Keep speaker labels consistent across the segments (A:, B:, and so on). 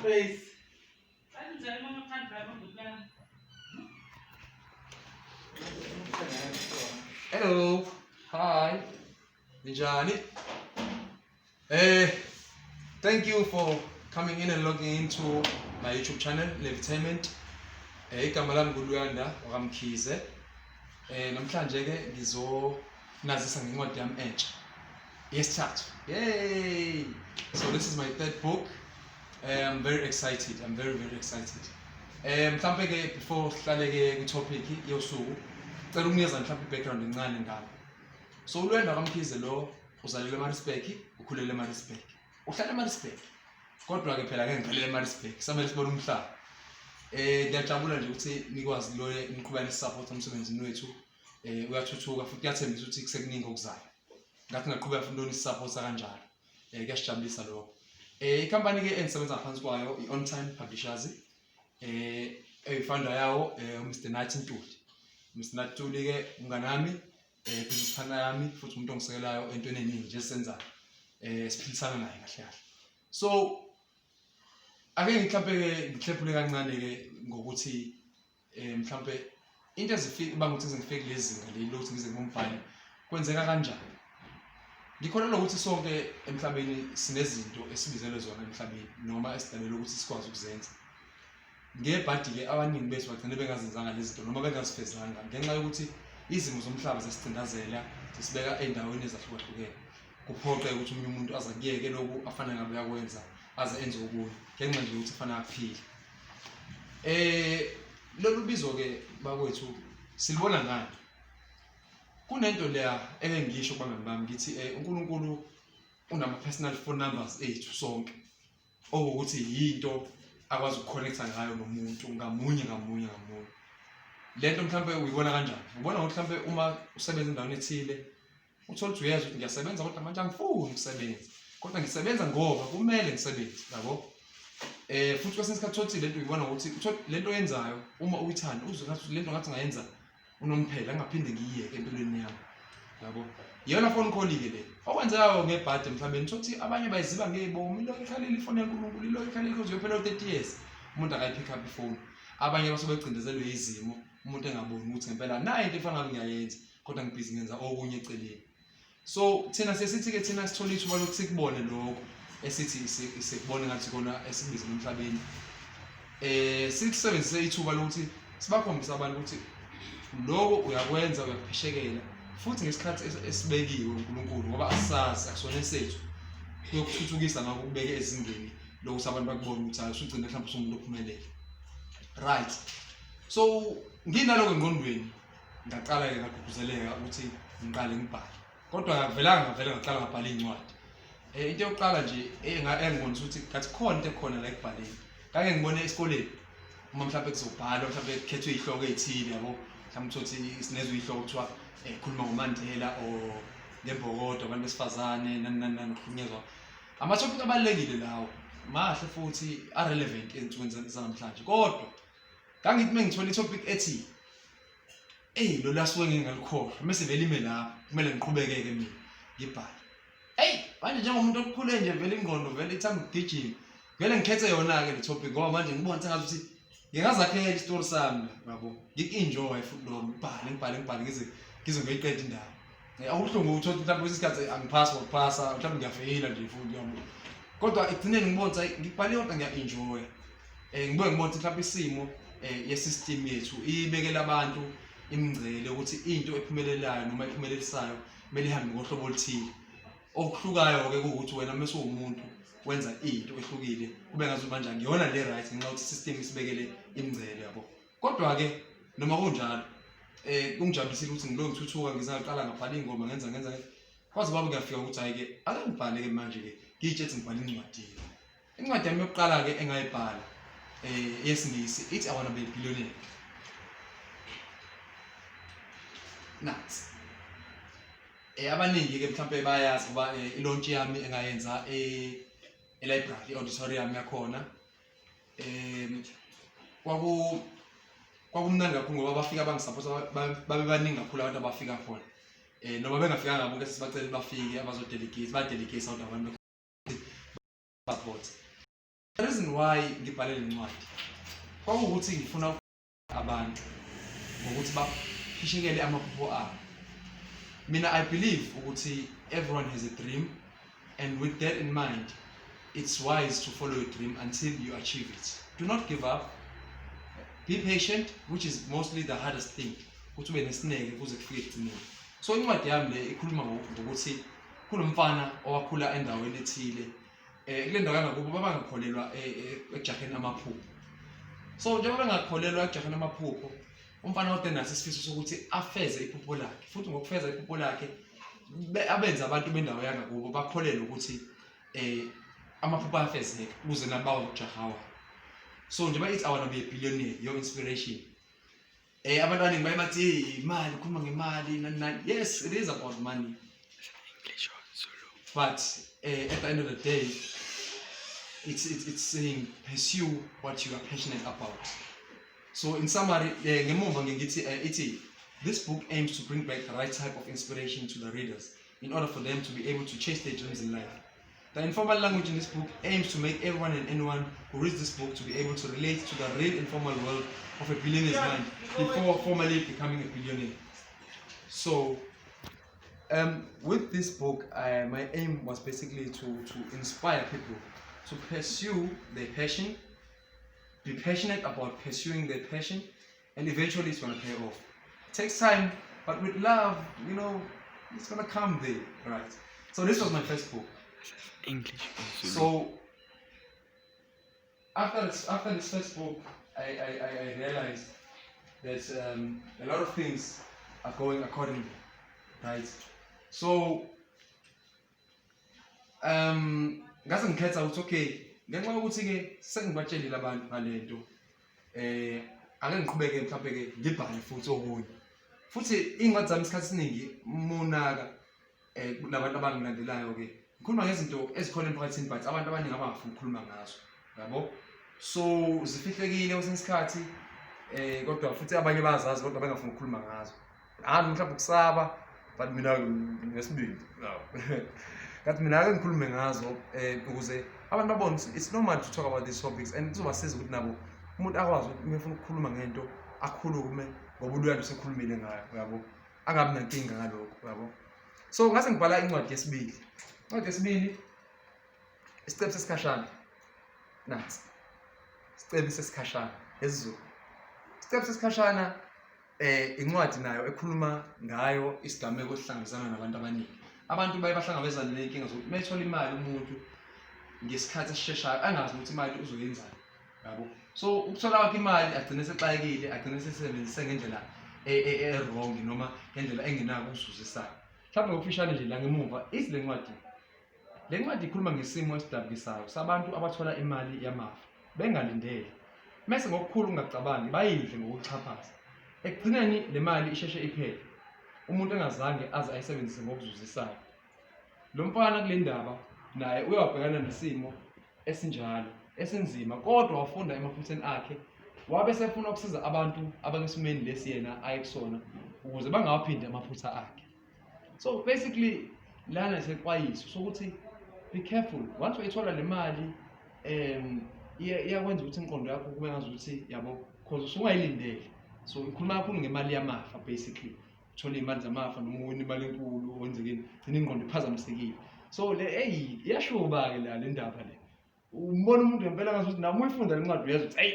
A: space.
B: Hello, hi, Nijani. Thank you for coming in and logging into my YouTube channel, Levitainment. Igama lami nguLuyanda Ramkhize. Namhlanje ke ngizonazisa ngencwadi yami entsha. Yesithathu. Yay! So this is my third book. I'm very excited. I'm very excited. Mhlambe ke before sihlale ke ku topic yosuku, cela ukunikeza mhlambe background encane ngami. So uLuyanda Ramkhize lo uzalelwe eMaritzburg, ukhulele eMaritzburg. Uhlala eMaritzburg. Kodwa ke phela ke ngicela eMaritzburg. Samele sibone umhlaba. Ngiyajabula nje ukuthi nikwazi lo niqhubeka support umsebenzini wethu. Uyathuthuka futhi kuyathembisa ukuthi kusekuningi okuzayo. Ngathi ngaqhubeka futhi noni support kanjalo. Kuyasijabulisa lokho. Ikhampani ke engisebenza ngaphansi kwayo i-On Time Publishers. Founder yawo Mr. Nathi Ntuli. Mr. Nathi Ntuli ke umngane wami, business partner yami futhi umuntu ongisekelayo entweni eningi nje esenzayo. Siphilisana naye kahle kahle. So ake ngihlephule kancane ke ngokuthi mhlambe into ezifika banga ukuthi ngifike kulezi zinga leli lokuthi ngize ngombhalo kwenzeka kanjani. Ngikholelwa ukuthi sonke emhlabeni sinezinto esibizelwe zona emhlabeni noma esidalelwe ukuthi sikwazi ukuzenza. Ngebhadi ke abaningi bethu bagcina bengazenzanga lezi zinto noma bengazifezanga ngenxa yokuthi izimo zomhlaba zesicindazela sisibeka endaweni ezahlukahlukene. Kuphoqa ukuthi umunye umuntu aza kuyeke lokhu afana ngabe yakwenza aze enze okunye ngenxa nje ukuthi ufana aphile. Lolu bizo ke bakwethu silibona ngani? Kunento leya engisho kwabangani bami ngithi uNkulunkulu unama personal phone numbers ethu sonke. Okuthi yinto akwazi ukukhonektha ngayo nomuntu ngamunye. Lento mhlambe uyibona kanjani? Ubona ukuthi mhlambe uma usebenza endaweni ethile uthola ukuthi uyazi ukuthi ngiyasebenza kodwa manje angifuni ukusebenza. Kodwa ngisebenza ngoba kumele ngisebenze, yabo? Futhi kwesinye isikhathi thothi lento uyibona ukuthi lento oyenzayo uma uyithanda uzwe ngathi lento ngathi ngayenza unomphela angaphinde ngiyiyeke empilweni yami, yabo? Iyona phone call ke le okwenzayo ngebhadi mhlawumbe thothi abanye bayiziba ngey'bomu ilokhu ikhalela ifoni yaNkulunkulu ilokhu ikhalela kuze uyophela 30 years umuntu akayipick up ifoni. Abanye basuke becindezelwe izimo umuntu engaboni ukuthi ngempela nayo into efana ngabe ngiyayenza kodwa ngibhizi ngenza okunye eceleni. So thina sesithi ke thina sithola ithuba lokuthi sikubone lokho esithi sikubone ngathi khona esibizwe emhlabeni. Sikusebenzise ithuba lokuthi sibakhombisa abantu ukuthi lokho uyakwenza uyakuphishekela futhi ngesikhathi esibekiwe uNkulunkulu ngoba asazi akusona sethu uyokuthuthukisa ngakho kubeke ezingeni lokuthi abantu bakubone ukuthi hayi usugcina mhlawumbe usumuntu ophumelele. Right. So nginaloko engqondweni ngaqala ke ngagqugquzeleka ukuthi ngiqale ngibhale. Kodwa ngavela ngaqala ngabhala incwadi. Into yokuqala nje engibona ukuthi ngathi khona into ekhona la ekubhaleni. Kake ngibone esikoleni uma mhlawumbe kuzobhalwa mhlawumbe kukhethwe izihloko ezithile, yabo? Mhlawumbe uthi sinezwe izihloko kuthiwa khuluma ngoMandela o ngembokodo abantu besifazane nani ukuhlunyezwa. Ama-topic abalulekile lawo mahle futhi relevant ezinsukwini zanamhlanje. Kodwa ngangithi mengithola i-topic ethi lo lasuke ngingalikhohlwa mase vele ime la kumele ngiqhubekeke mina ngibhale. Manje njengomuntu okukhule nje vele ingqondo vele ithanda ukugijima vele ngikhethe yona ke le topic ngoba manje ngibona sengathi ukuthi ngingazakhela i-story sami, yabo? Ngik-enjoy futhi lo ngibhale ngize ngiyiqede indaba. Akuhlungu ukuthi mhlawumbe kwesikhathi angiphasi ngokuphasa mhlawumbe ngiyafeyila nje futhi, yabo? Kodwa ekugcineni ngibona ukuthi ngibhale kodwa ngiya-enjoy. Ngibona ukuthi mhlawumbe isimo ye-system yethu ibekela abantu imingcele ukuthi into ephumelelayo noma ephumelelisayo kumele ihambe ngohlobo oluthile. Okuhlukayo ke ukuthi wena mase uwumuntu wenza into ehlukile kube ngathi manje ngiyona le right ngenxa ukuthi system isibekele imingcele, yabo? Kodwa ke noma kunjalo kungijabulisile ukuthi ngilo ngithuthuka ngizaqala ngabhala ingoma ngenza kwaze baba ngiyafika ukuthi hayi ke ake ngibhale ke manje ke ngiyitshethi ngibhala incwadi. Incwadi yami yokuqala ke engayibhala yesingisi ithi I Wanna Be a Billionaire. Nathi abaningi ke mhlawumbe bayazi ngoba ilaunch yami engayenza e-library i-auditorium yakhona. Kwakumnandi kakhulu ngoba bafika bangisupporta babe baningi kakhulu abantu abafika khona. Noma bengafikanga bonke sibacela bafike abazodelegate badelegate out abantu support. The reason why ngibhale le ncwadi kwakuwukuthi ngifuna abantu ngokuthi baphishekele amaphupho abo. Mina I believe ukuthi everyone has a dream, and with that in mind, it's wise to follow your dream until you achieve it. Do not give up. Be patient, which is mostly the hardest thing. Ukuthi ube nesineke kuze kufike ekugcineni. So incwadi yami le ikhuluma ngokuthi kunomfana owakhula endaweni ethile. Kule ndawo yangakubo babangakholelwa ekujaheni amaphupho. So njengoba bengakholelwa ekujaheni amaphupho, umfana wonke naso isifiso sokuthi afeze iphupho lakhe. Futhi ngokufeza iphupho lakhe abenza abantu bendawo yangakubo bakholelwe ukuthi amaphupho ayafezeka ukuze nabawo ukujahawa. So njengoba ithi I want to be a billionaire, your inspiration. Abantu abaningi bayibathi imali, ukhuluma ngemali nani. Yes, it is about money. English or Zulu. But at the end of the day, it's saying pursue what you are passionate about. So in summary, this book aims to bring back the right type of inspiration to the readers in order for them to be able to chase their dreams in life. The informal language in this book aims to make everyone and anyone who reads this book to be able to relate to the real informal world of a billionaire's mind before formally becoming a billionaire. So with this book, my aim was basically to inspire people to pursue their passion, be passionate about pursuing their passion, and eventually it's going to pay off. It takes time, but with love, it's going to come there, right? So this was my first book.
A: English.
B: So after this first book, I realized that a lot of things are going accordingly, right? So ngase ngikhetha ukuthi okay, ngenxa yokuthi ke sengibatshelile abantu ngalento ake ngiqhubeke mhlawumbe ke ngibhale futhi okunye. Futhi incwadi zami isikhathi esiningi munaka labantu abangilandelayo ke ngikhuluma ngezinto ezikhona emphakathini but abantu abaningi abangafuni ukukhuluma ngazo, yabo? So zifihlekile kwesinye isikhathi kodwa futhi abanye bayazazi kodwa bengafuni ukukhuluma ngazo. Mhlawumbe ukusaba but mina ngesibindi. Kanti mina ake ngikhulume ngazo ukuze abantu babone it's normal to talk about these topics and kuzobasiza ukuthi nabo umuntu akwazi ukuthi mefuna ukukhuluma ngento akhulume ngoba uluyalo usekhulumile ngayo, yabo? Angabi nankinga ngalokho, yabo? So ngase ngibhala incwadi yesibili. Incwadi yesibili isiqephu sesikhashana. Nathi isiqephu sesikhashana esiZulu. Isiqephu sesikhashana incwadi nayo ekhuluma ngayo isigameko esihlangabezana nabantu abaningi. Abantu baye bahlangabezana nenkinga zokuthi mayithola imali umuntu ngesikhathi esisheshayo angazi ukuthi imali uzoyenzani, yabo? So ukuthola kwakhe imali agcine sexakekile, agcine sesebenzise ngendlela wrong noma ngendlela engenako ukuzuzisayo. Mhlawumbe ngokufishane nje la ngemuva ithi le ncwadi ikhuluma ngesimo esidabukisayo sabantu abathola imali yamafa bengalindele. Mase ngokukhulu ungacabangi bayidle ngokuchaphaza. Ekugcineni le mali isheshe iphele. Umuntu engazange aze ayisebenzise ngokuzuzisayo. Lo mfana kule ndaba naye uyabhekana nesimo esinjalo, esinzima, kodwa wafunda emaphutheni akhe, wabe sefuna ukusiza abantu abangesimeni lesi yena ayekusona ukuze bangawaphindi amaphutha akhe. So basically lana iseqwayiso sokuthi be careful once uyithola le mali iyakwenza ukuthi inqondo yakho kube ngazuthi, yabo, because usungayilindele. So ikhuluma kakhulu ngemali yamafa basically. Uthola imali zamafa noma uwina imali enkulu wenzekeni gcina ingqondo iphazamisekile. So le iyashuba ke la le ndaba le. Umbona umuntu ngempela ngazuthi nami uyifunda le ncwadi uyazi ukuthi hey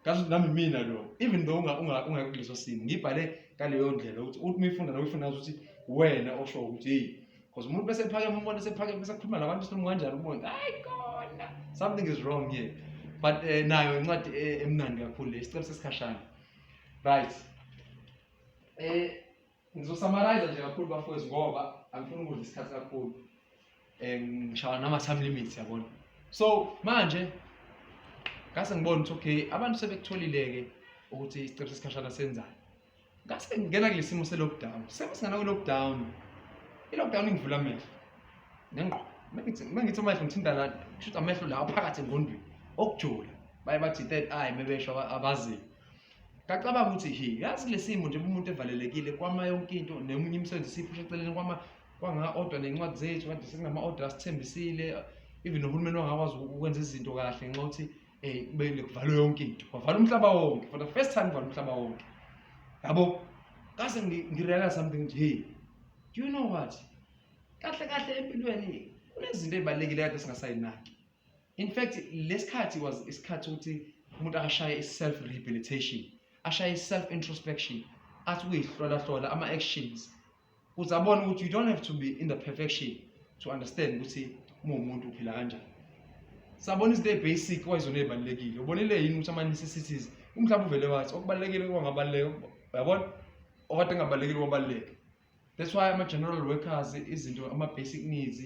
B: ngazuthi nami mina lo, even though ungekuleso simo ngibhale ngaleyo ndlela ukuthi uyifunda nawe uyifunda ukuthi wena osho ukuthi hey, because umuntu bese ephakeme umbona sephakeme bese khuluma nabantu silomu kanjani ubona hayi khona something is wrong here. But nayo incwadi emnandi kakhulu le isiqephu sesikhashana, right? Ngizosummarize nje kakhulu bafowethu ngoba angifuni ukudla isikhathi kakhulu. Ngishawa nama-time limits, yabona? So manje ngase ngibona ukuthi okay abantu sebekutholile-ke ukuthi isiqephu sesikhashana senzani. Ngase ngingena kule simo se-lockdown. Sengingena kwi-lockdown. I-lockdown ingivula amehlo. Nengqondo. Mengithi amehlo ngithinta la, kushuthi amehlo la aphakathi engqondweni. Okujula. Baye bathi third eye mebesho abazi. Ngacabanga ukuthi yazi kule simo nje umuntu evalelekile kwama yonke into nemunye imisebenzi siphusha eceleni kwanga order nencwadi zethu kade singama order asithembisile even nohulumeni wangakwazi ukwenza izinto kahle ngenxa ukuthi kubele kuvalwe yonke into, kwavala umhlaba wonke for the first time, kuvala umhlaba wonke. Yabo, kase ngirealize something nje, do you know what, kahle empilweni kunezinto ezibalekile kade singasayinaki. In fact, lesikhathi was isikhathi ukuthi umuntu akashaye self rehabilitation, ashaye self introspection, athi ukuyihlola ama-actions ukuthi abone ukuthi you don't have to be in the perfection to understand ukuthi umuntu uphila kanjani. Sabona izinto basic wayizona ezibalekile. Ubonile yini ukuthi ama-necessities umhlaba uvele wathi okubalekile kwangabaleka, uyabona, okade engabalekile kwabaleka. That's why ama-general workers, izinto ama-basic needs,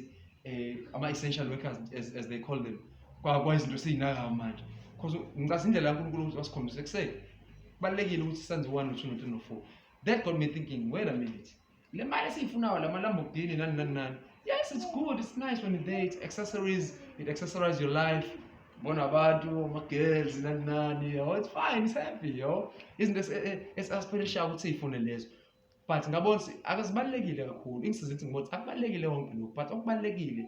B: ama-essential workers as they call them, kwayizinto esiyinaka manje. Because ngicabanga indlela kaNkulunkulu wasikhombisa ekuseni kubalekile ukuthi senze 1 no 2 no 3 no 4. That got me thinking, wait a minute, le mali esiyifunayo la Lamborghini nani, yes, it's good, it's nice when it's there, it's accessories, it accessorize your life, bona abantu, ama-girls nani, it's fine, it's happy, izinto esi-aspiration ukuthi siyifune lezo. But ngabona akazibalekile kakhulu, ingisiza ukuthi ngibona akubalekile konke lokhu, but okubalekile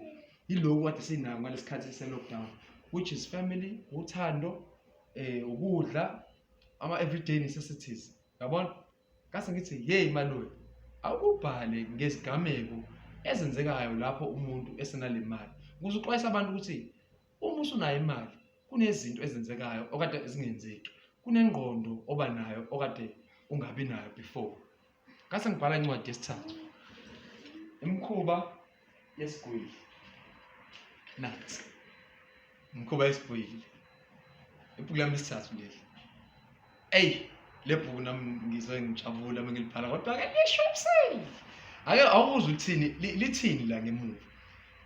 B: yilokhu kade sinako ngalesikhathi se-lockdown, which is family, uthando, ukudla, ama-everyday necessities. Yabona, kase ngithi hey malwe, awukubhale ngezigameko ezenzekayo lapho umuntu esenale mali, ukuze uxwayisa abantu ukuthi uma usunayo imali kunezinto ezenzekayo okade zingenzeki, kunengqondo oba nayo okade ungabi nayo before. Kase ngibhala incwadi yesithathu, imikhuba yesigwili. Nathi imikhuba yesigwili, ibhuku lami lesithathu leli. Le bhuku nami ngizwe ngijabula mengilibhala, kodwa ke lisho ubuseli. Ake awuzwe ukuthini, lithini la ngemuva.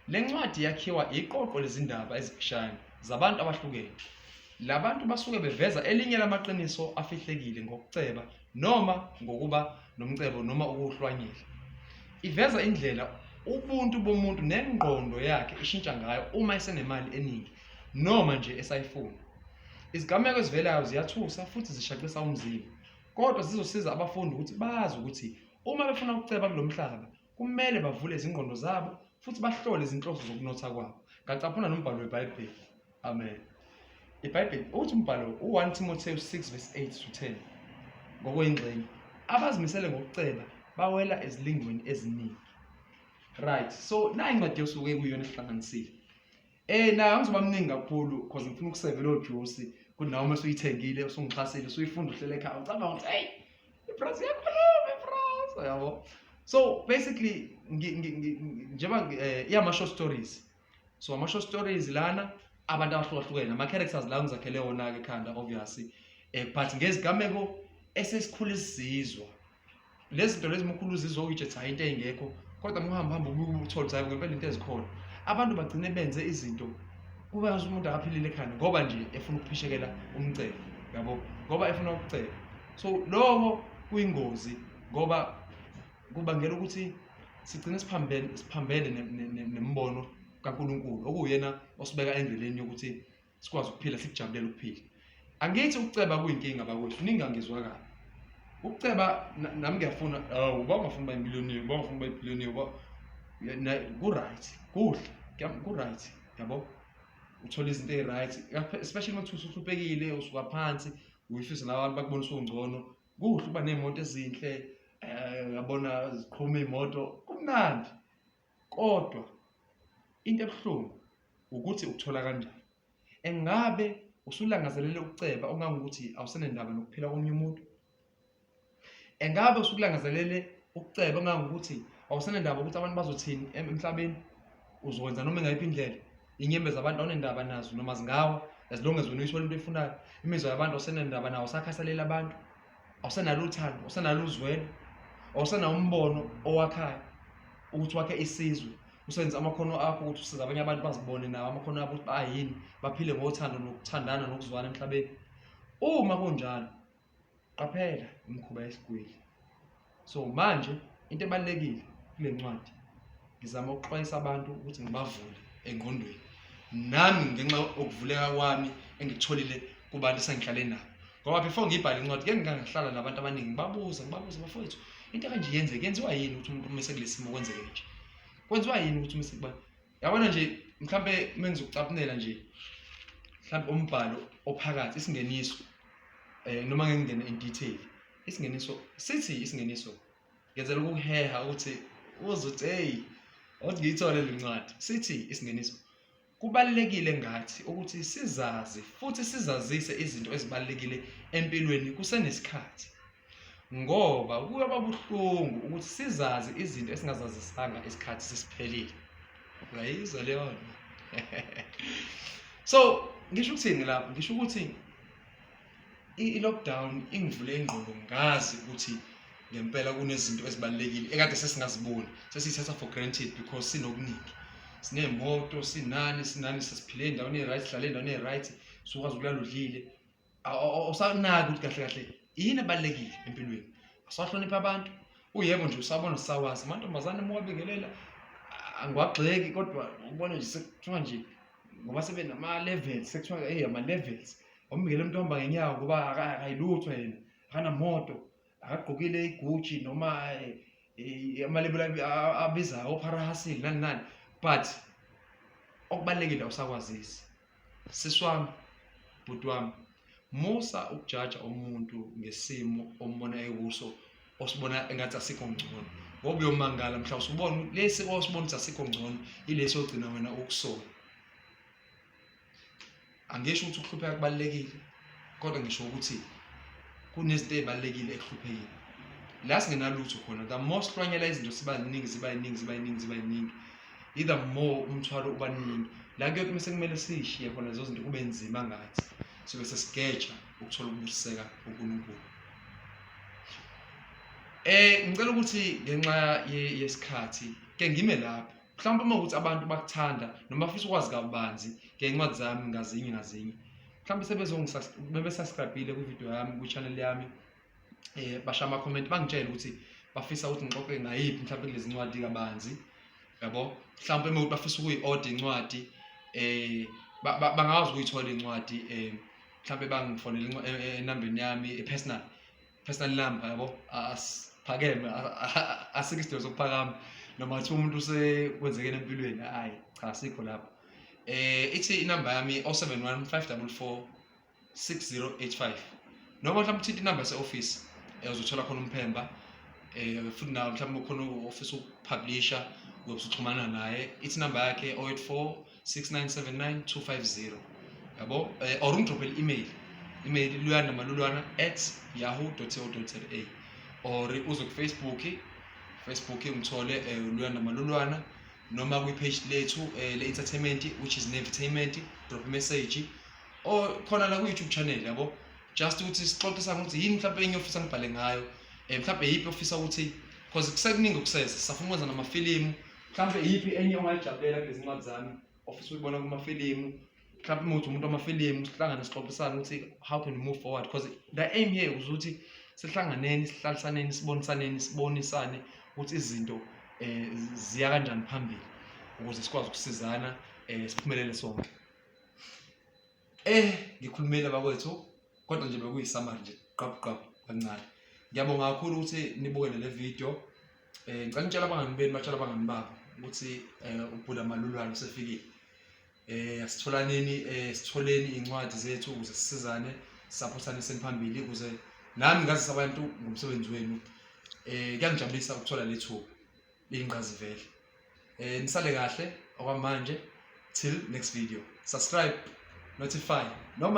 B: Le ncwadi yakhiwa iqoqo lezindaba ezifishane zabantu abahlukene. Labantu basuke beveza elinye lamaqiniso afihlekile ngokuceba noma ngokuba nomcebo noma ukuhlwanyela. Iveza indlela ubuntu bomuntu nengqondo yakhe ishintsha ngayo uma esenemali eningi noma nje esayifuna. Izigameko ezivelayo ziyathusa futhi zishaqisa umzimba, kodwa zizosiza abafundi ukuthi bazi ukuthi uma befuna ukuceba kulomhlaba kumele bavule izingqondo zabo futhi bahlole izinhloso zokunotha kwabo. Ngacaphuna nombhalo weBhayibheli. Amen. iBhayibheli uthi umbhalo u-1 Timotheus 6:8-10 ngokwengxenye, abazimisele ngokuceba bawela ezilingweni eziningi. Right, so na incwadi yosuke kuyona ehlanganisile. Nayo ngizoba mningi kakhulu because ngifuna ukuseve lo juice kunawo uma usuyithengile usungixhasile usuyifunda uhlele ekhaya ucabanga ukuthi hey iprice yakhona yabo. So basically njengoba iyama short stories, so ama short stories lana abantu abahlukahlukene, ama characters la ngizakhele wona ke ekhanda obviously, but ngezigameko esesikhulu isizwa lezi zinto lezi mkhulu uzizwa uyithi hayi into engekho, kodwa ngihamba ukuthola ukuthi ngempela into ezikhona. Abantu bagcine benze izinto kube ngathi umuntu akaphilile ekhanda ngoba nje efuna ukuphishekela umcebo, yabo, ngoba efuna ukuceba. So lokho kuyingozi ngoba kubangela ukuthi sigcine siphambene nembono kaNkulunkulu okuyena osibeka endleleni yokuthi sikwazi ukuphila sikujabulela ukuphila. Angithi ukuceba kuyinkinga bakwethu, ningangizwakala. Ukuceba nami ngiyafuna, uba ungafuna uba imillionaire, uba ungafuna uba ibillionaire, ku-right, kuhle, ku-right, yabo. Uthola izinto ezi-right, especially uma usuhlupekile, usuka phansi, uyifisa nabantu bakubonisa ungcono, kuhle uba ney'moto ezinhle, yabona ziqhuma iy'moto, kumnandi. Kodwa into ebuhlungu ukuthi ukuthola kanjani. Engabe usulangazelele ukuceba ongangokuthi awusenendaba nokuphila komunye umuntu? Engabe usukulangazelele ukuceba ongangokuthi awusenendaba ukuthi abantu bazothini emhlabeni? Uzokwenza noma engayiphi indlela? Inyembe zabantu awunendaba nazo noma zingawa, as long as wena uyithola into efunayo. Imizwa yabantu awusenendaba nawo, usakhasalela abantu, awusenalo uthando, awusenalo uzwelo, awusenawo umbono owakhayo ukuthi wakhe isizwe, usenze amakhono akho ukuthi usize abanye abantu bazibone nawo amakhono abo ukuthi bayini, baphile ngothando nokuthandana nokuzwana emhlabeni. Uma kunjalo, qaphela imikhuba yesigwili. So manje into ebalekile kule ncwadi ngizama ukuxwayisa abantu ukuthi ngibavule engqondweni, nami ngenxa okuvuleka kwami engitholile kubantu esengihlale nabo. Ngoba before ngibhala incwadi ke ngingahlala nabantu abaningi ngibabuza bafowethu, into kanje yenziwa yini ukuthi umuntu uma esekulesimo kwenzeke nje? Kwenziwa yini ukuthi uma sekuba, yabona nje mhlambe mengizokucaphunela nje mhlambe umbhalo ophakathi isingeniso noma ngingene in detail isingeniso sithi isingeniso ngenzela ukuheha ukuthi uzothi hey othi ngiyithole le ncwadi sithi isingeniso kubalekile ngathi ukuthi sizazi futhi sizazise izinto ezibalekile empilweni kusenesikhathi ngoba kuyaba buhlungu ukuthi sizazi izinto esingazazisanga isikhathi sesiphelile uyayizwa leyo so ngisho ukuthini lapho ngisho ukuthi i-lockdown ingivule ingqondo ngazi ukuthi ngempela kunezinto ezibalekile ekade sesingaziboni sesithatha for granted because sinokuningi sinemoto sinani sesiphile endaweni e-right sihlale endaweni e-right sukwazi ukulala udlile awusanaki ukuthi kahle yini ebalekile empilweni asahlonipha abantu uyebo nje usabona sisawazi amantombazane mawabingelela angwagxeki kodwa ubona nje sekuthiwa nje ngoba sebenama levels sekuthiwa hey ama levels ombingele umuntu ohamba ngenyawo ngoba akayilutho yena akanamoto akagqokile iGucci noma amalebula abiza oParahasile nani but okubalekile usakwazisi siswami bhuti wami musa ukujaja umuntu ngesimo ombona ekuso osibona engathi asikho ngcono ngoba uyomangala mhlawumbe usubona lesi osibona ukuthi asikho ngcono ilesi ogcina wena ukusola angisho ukuthi ukuhlupheka kubalekile kodwa ngisho ukuthi kunezinto ezibalekile ekuhluphekile la singenalutho khona the most hlwanyela izinto siba iningi either more umthwalo ubaningi la kuyoke bese kumele sishiye khona lezo zinto kube nzima ngathi sibe sesigeja ukuthola ukubusiseka uNkulunkulu ngicela ukuthi ngenxa yesikhathi ke ngime lapho mhlawumbe uma ukuthi abantu bakuthanda noma futhi ukwazi kabanzi ngencwadi zami ngazinye mhlawumbe sebezongisubscribe subscribe ku video yami ku channel yami basha ama comment bangitshela ukuthi bafisa ukuthi ngixoxe ngayiphi mhlawumbe kulezi ncwadi kabanzi yabo mhlawumbe uma bafisa ukuyi-order incwadi bangawazi ukuyithola incwadi mhlawumbe bangifonela enambeni yami personal number yabo asiphakeme asikho sokuphakama noma athi umuntu usekwenzekene empilweni hayi cha sikho lapho ithi inamba yami 0715446085 noma mhlawumbe uthi inamba se-office uzothola khona umphemba futhi nawe mhlawumbe ukhona u-office ukupublisher uyokuxhumana naye ithi inamba yakhe 0846979250 yabo or ungidrophe email luyanamalulwana@yahoo.co.za or uze ku Facebook ungithole luyanamalulwana noma kwi page lethu le entertainment which is Nevitainment drop message or khona la ku YouTube channel yabo just ukuthi sixoxisa ukuthi yini mhlawumbe enye ofisa ngibhale ngayo mhlawumbe yipi ofisa ukuthi because kusekuningi ukusesa safuna ukwenza namafilimu mhlawumbe yipi enye ongayijabulela kulezi ncwadi zami ofisa ukubona kumafilimu mhlawumbe umuntu wamafilimu sihlangane sixoxisana ukuthi how can we move forward because the aim here ukuthi sihlanganeni sihlalisaneni sibonisane ukuthi izinto ziya kanjani phambili ukuze sikwazi ukusizana siphumelele sonke ngikhulumile bakwethu kodwa nje bekuyisamari nje qaphu kancane ngiyabonga kakhulu ukuthi nibukele le video ngicela ngitshela abangani benu batshela abangani babo ukuthi uBhula Malulwane usefikile asitholaneni sitholeni incwadi zethu ukuze sisizane saphothane senphambili ukuze nami ngazisa abantu ngomsebenzi wenu kuyangijabulisa ukuthola lethuba leyinqazivele nisale kahle okwamanje till next video subscribe notify noma